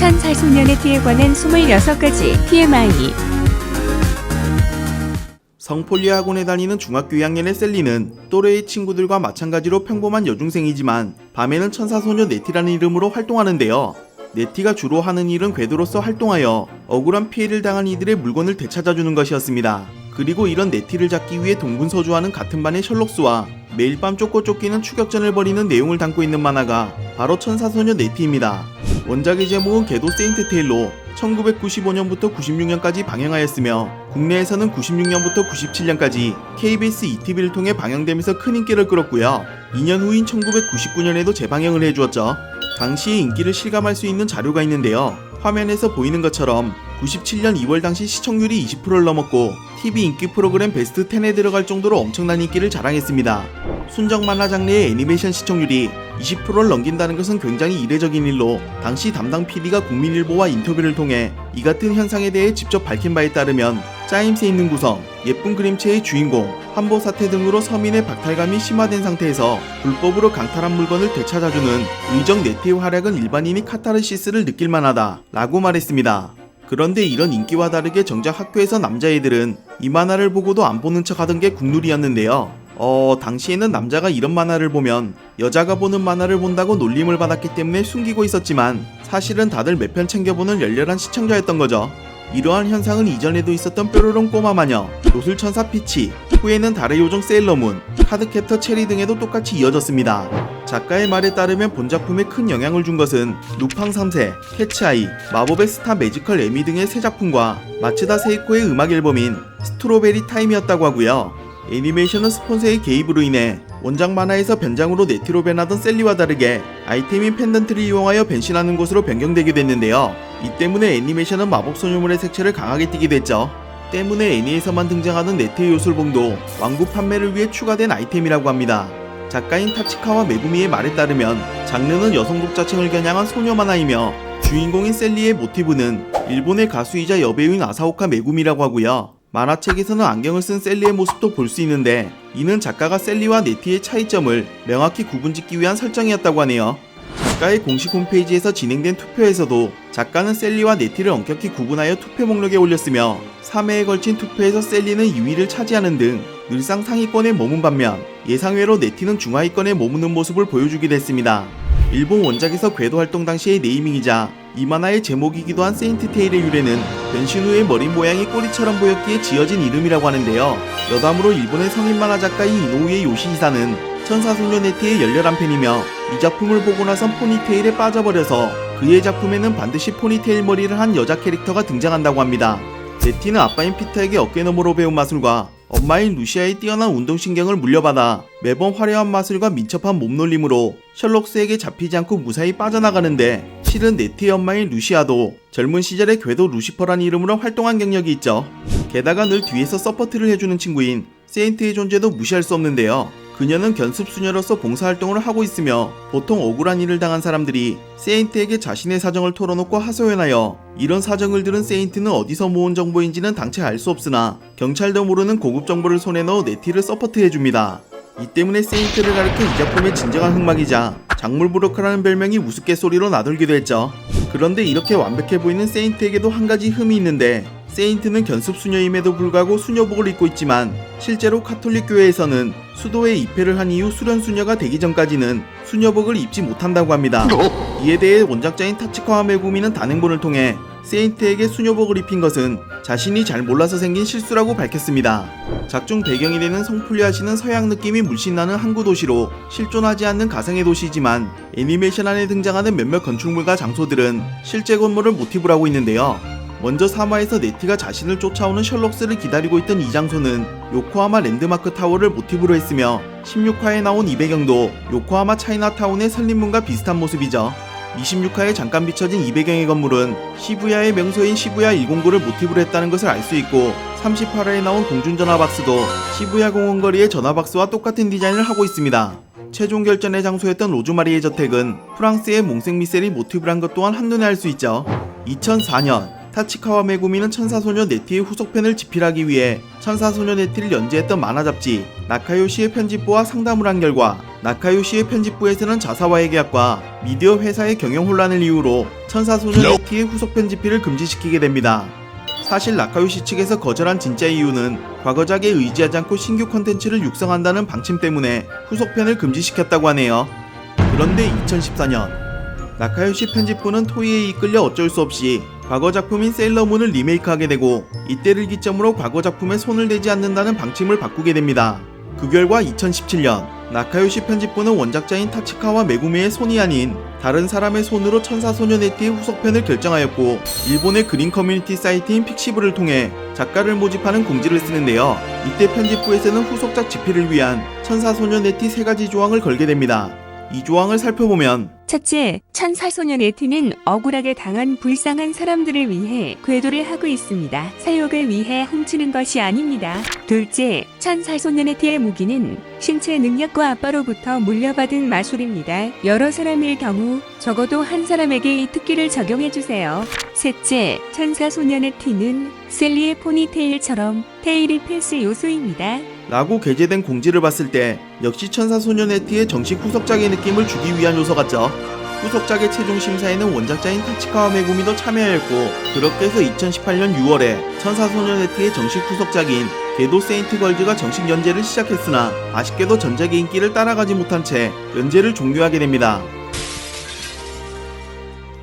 천사소녀 네티에 관한 26가지 TMI. 성폴리 학원에 다니는 중학교 2학년의 셀리는 또래의 친구들과 마찬가지로 평범한 여중생이지만 밤에는 천사소녀 네티라는 이름으로 활동하는데요. 네티가 주로 하는 일은 궤도로서 활동하여 억울한 피해를 당한 이들의 물건을 되찾아주는 것이었습니다. 그리고 이런 네티를 잡기 위해 동분서주하는 같은 반의 셜록스와 매일 밤 쫓고 쫓기는 추격전을 벌이는 내용을 담고 있는 만화가 바로 천사소녀 네티입니다. 원작의 제목은 궤도 세인트 테일로 1995년부터 96년까지 방영하였으며 국내에서는 96년부터 97년까지 KBS ETV를 통해 방영되면서 큰 인기를 끌었고요. 2년 후인 1999년에도 재방영을 해주었죠. 당시의 인기를 실감할 수 있는 자료가 있는데요. 화면에서 보이는 것처럼 97년 2월 당시 시청률이 20%를 넘었고 TV 인기 프로그램 베스트 10에 들어갈 정도로 엄청난 인기를 자랑했습니다. 순정 만화 장르의 애니메이션 시청률이 20%를 넘긴다는 것은 굉장히 이례적인 일로 당시 담당 PD가 국민일보와 인터뷰를 통해 이 같은 현상에 대해 직접 밝힌 바에 따르면 짜임새 있는 구성, 예쁜 그림체의 주인공, 한보 사태 등으로 서민의 박탈감이 심화된 상태에서 불법으로 강탈한 물건을 되찾아주는 의적 네티의 활약은 일반인이 카타르시스를 느낄 만하다 라고 말했습니다. 그런데 이런 인기와 다르게 정작 학교에서 남자애들은 이 만화를 보고도 안 보는 척 하던 게 국룰이었는데요. 당시에는 남자가 이런 만화를 보면 여자가 보는 만화를 본다고 놀림을 받았기 때문에 숨기고 있었지만 사실은 다들 몇 편 챙겨보는 열렬한 시청자였던 거죠. 이러한 현상은 이전에도 있었던 뾰로롱 꼬마마녀, 요술천사 피치, 후에는 달의 요정 세일러문, 카드캡터 체리 등에도 똑같이 이어졌습니다. 작가의 말에 따르면 본작품에 큰 영향을 준 것은 루팡 3세, 캐치아이, 마법의 스타 매지컬 에미 등의 새 작품과 마츠다 세이코의 음악 앨범인 스트로베리 타임이었다고 하고요. 애니메이션은 스폰서의 개입으로 인해 원작 만화에서 변장으로 네티로 변하던 셀리와 다르게 아이템인 펜던트를 이용하여 변신하는 것으로 변경되게 됐는데요. 이 때문에 애니메이션은 마법소녀물의 색채를 강하게 띠게 됐죠. 때문에 애니에서만 등장하는 네티의 요술봉도 왕구 판매를 위해 추가된 아이템이라고 합니다. 작가인 타치카와 메구미의 말에 따르면 장르는 여성 독자층을 겨냥한 소녀 만화이며 주인공인 셀리의 모티브는 일본의 가수이자 여배우인 아사오카 메구미라고 하고요. 만화책에서는 안경을 쓴 셀리의 모습도 볼 수 있는데 이는 작가가 셀리와 네티의 차이점을 명확히 구분짓기 위한 설정이었다고 하네요. 작가의 공식 홈페이지에서 진행된 투표에서도 작가는 셀리와 네티를 엄격히 구분하여 투표 목록에 올렸으며 3회에 걸친 투표에서 셀리는 2위를 차지하는 등 늘상 상위권에 머문 반면 예상외로 네티는 중하위권에 머무는 모습을 보여주기도 했습니다. 일본 원작에서 궤도 활동 당시의 네이밍이자 이 만화의 제목이기도 한 세인트 테일의 유래는 변신 후의 머리 모양이 꼬리처럼 보였기에 지어진 이름이라고 하는데요. 여담으로 일본의 성인 만화 작가인 이노우에 요시히사는 천사소녀 네티의 열렬한 팬이며 이 작품을 보고 나선 포니테일에 빠져버려서 그의 작품에는 반드시 포니테일 머리를 한 여자 캐릭터가 등장한다고 합니다. 네티는 아빠인 피터에게 어깨너머로 배운 마술과 엄마인 루시아의 뛰어난 운동신경을 물려받아 매번 화려한 마술과 민첩한 몸놀림으로 셜록스에게 잡히지 않고 무사히 빠져나가는데 실은 네티의 엄마인 루시아도 젊은 시절에 궤도 루시퍼란 이름으로 활동한 경력이 있죠. 게다가 늘 뒤에서 서포트를 해주는 친구인 세인트의 존재도 무시할 수 없는데요. 그녀는 견습수녀로서 봉사활동을 하고 있으며 보통 억울한 일을 당한 사람들이 세인트에게 자신의 사정을 털어놓고 하소연하여 이런 사정을 들은 세인트는 어디서 모은 정보인지는 당최 알 수 없으나 경찰도 모르는 고급 정보를 손에 넣어 네티를 서포트해줍니다. 이 때문에 세인트를 가리켜 이 작품의 진정한 흑막이자 작물브로커라는 별명이 우스갯소리로 나돌기도 했죠. 그런데 이렇게 완벽해 보이는 세인트에게도 한 가지 흠이 있는데 세인트는 견습수녀임에도 불구하고 수녀복을 입고 있지만 실제로 카톨릭 교회에서는 수도에 입회를 한 이후 수련수녀가 되기 전까지는 수녀복을 입지 못한다고 합니다. 이에 대해 원작자인 타치카와 메구미는 단행본을 통해 세인트에게 수녀복을 입힌 것은 자신이 잘 몰라서 생긴 실수라고 밝혔습니다. 작중 배경이 되는 성폴리아시는 서양 느낌이 물씬 나는 항구 도시로 실존하지 않는 가상의 도시지만 애니메이션 안에 등장하는 몇몇 건축물과 장소들은 실제 건물을 모티브로 하고 있는데요. 먼저 3화에서 네티가 자신을 쫓아오는 셜록스를 기다리고 있던 이 장소는 요코하마 랜드마크 타워를 모티브로 했으며 16화에 나온 이 배경도 요코하마 차이나타운의 설립문과 비슷한 모습이죠. 26화에 잠깐 비춰진 이 배경의 건물은 시부야의 명소인 시부야 109를 모티브로 했다는 것을 알 수 있고 38화에 나온 공중전화박스도 시부야 공원 거리의 전화박스와 똑같은 디자인을 하고 있습니다. 최종 결전의 장소였던 로즈마리의 저택은 프랑스의 몽생미셀이 모티브로 한 것 또한 한눈에 알 수 있죠. 2004년 타치카와 메구미는 천사소녀 네티의 후속편을 집필하기 위해 천사소녀 네티를 연재했던 만화 잡지 나카요시의 편집부와 상담을 한 결과 나카요시의 편집부에서는 자사와의 계약과 미디어 회사의 경영 혼란을 이유로 천사소녀 네티의 후속편 집필을 금지시키게 됩니다. 사실 나카요시 측에서 거절한 진짜 이유는 과거작에 의지하지 않고 신규 콘텐츠를 육성한다는 방침 때문에 후속편을 금지시켰다고 하네요. 그런데 2014년 나카요시 편집부는 토이에 이끌려 어쩔 수 없이 과거 작품인 세일러문을 리메이크하게 되고 이때를 기점으로 과거 작품에 손을 대지 않는다는 방침을 바꾸게 됩니다. 그 결과 2017년 나카요시 편집부는 원작자인 타치카와 메구미의 손이 아닌 다른 사람의 손으로 천사소녀 네티의 후속편을 결정하였고 일본의 그린 커뮤니티 사이트인 픽시브를 통해 작가를 모집하는 공지를 쓰는데요. 이때 편집부에서는 후속작 집필을 위한 천사소녀 네티 3가지 조항을 걸게 됩니다. 이 조항을 살펴보면 첫째, 천사소녀 네티는 억울하게 당한 불쌍한 사람들을 위해 궤도를 하고 있습니다. 사욕을 위해 훔치는 것이 아닙니다. 둘째, 천사소녀 네티의 무기는 신체 능력과 아빠로부터 물려받은 마술입니다. 여러 사람일 경우 적어도 한 사람에게 이 특기를 적용해주세요. 셋째, 천사소녀 네티는 셀리의 포니테일처럼 테일이 필수 요소입니다. 라고 게재된 공지를 봤을 때 역시 천사소녀 네티의 정식 후속작의 느낌을 주기 위한 요소 같죠. 후속작의 최종 심사에는 원작자인 타치카와 메구미도 참여하였고 그렇게 해서 2018년 6월에 천사소녀 네티의 정식 후속작인 궤도 세인트 걸즈가 정식 연재를 시작했으나 아쉽게도 전작의 인기를 따라가지 못한 채 연재를 종료하게 됩니다.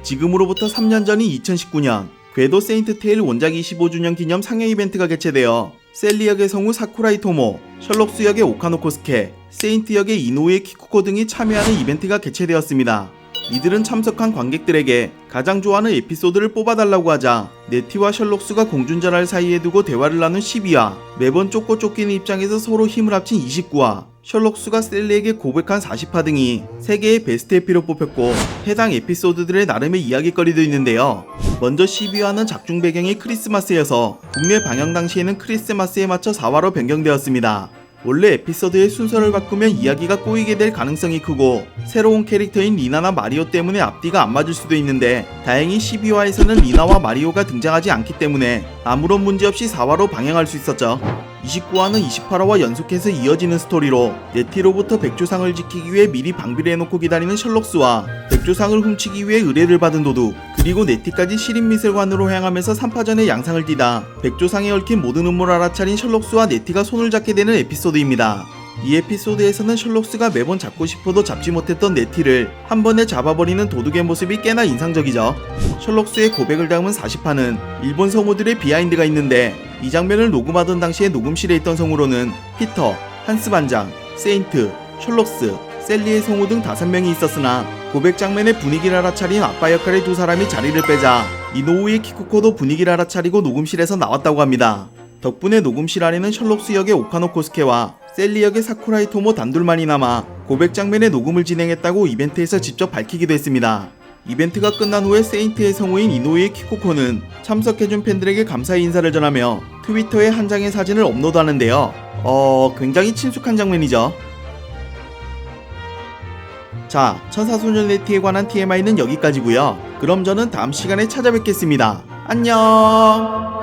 지금으로부터 3년 전인 2019년 궤도 세인트 테일 원작 25주년 기념 상영 이벤트가 개최되어 셀리 역의 성우 사쿠라이 토모, 셜록스 역의 오카노 코스케, 세인트 역의 이노우에 키쿠코 등이 참여하는 이벤트가 개최되었습니다. 이들은 참석한 관객들에게 가장 좋아하는 에피소드를 뽑아달라고 하자 네티와 셜록스가 공중전화를 사이에 두고 대화를 나눈 12화, 매번 쫓고 쫓기는 입장에서 서로 힘을 합친 29화, 셜록스가 셀리에게 고백한 40화 등이 세계의 베스트 에피로 뽑혔고 해당 에피소드들의 나름의 이야기거리도 있는데요. 먼저 12화는 작중 배경이 크리스마스여서 국내 방영 당시에는 크리스마스에 맞춰 4화로 변경되었습니다. 원래 에피소드의 순서를 바꾸면 이야기가 꼬이게 될 가능성이 크고 새로운 캐릭터인 리나나 마리오 때문에 앞뒤가 안 맞을 수도 있는데 다행히 12화에서는 리나와 마리오가 등장하지 않기 때문에 아무런 문제없이 4화로 방영할 수 있었죠. 29화는 28화와 연속해서 이어지는 스토리로 네티로부터 백조상을 지키기 위해 미리 방비를 해놓고 기다리는 셜록스와 백조상을 훔치기 위해 의뢰를 받은 도둑 그리고 네티까지 시립미술관으로 향하면서 3파전의 양상을 띠다 백조상에 얽힌 모든 음모를 알아차린 셜록스와 네티가 손을 잡게 되는 에피소드입니다. 이 에피소드에서는 셜록스가 매번 잡고 싶어도 잡지 못했던 네티를 한 번에 잡아버리는 도둑의 모습이 꽤나 인상적이죠. 셜록스의 고백을 담은 40화는 일본 성우들의 비하인드가 있는데 이 장면을 녹음하던 당시에 녹음실에 있던 성우로는 피터, 한스 반장, 세인트, 셜록스, 셀리의 성우 등 5명이 있었으나 고백 장면의 분위기를 알아차린 아빠 역할의 2사람이 자리를 빼자 이노우의 키쿠코도 분위기를 알아차리고 녹음실에서 나왔다고 합니다. 덕분에 녹음실 안에는 셜록스 역의 오카노 코스케와 셀리 역의 사쿠라이 토모 단둘만이 남아 고백 장면의 녹음을 진행했다고 이벤트에서 직접 밝히기도 했습니다. 이벤트가 끝난 후에 세인트의 성우인 이노우의 키코코는 참석해준 팬들에게 감사의 인사를 전하며 트위터에 한 장의 사진을 업로드하는데요. 굉장히 친숙한 장면이죠. 자, 천사소녀 네티에 관한 TMI는 여기까지고요. 그럼 저는 다음 시간에 찾아뵙겠습니다. 안녕.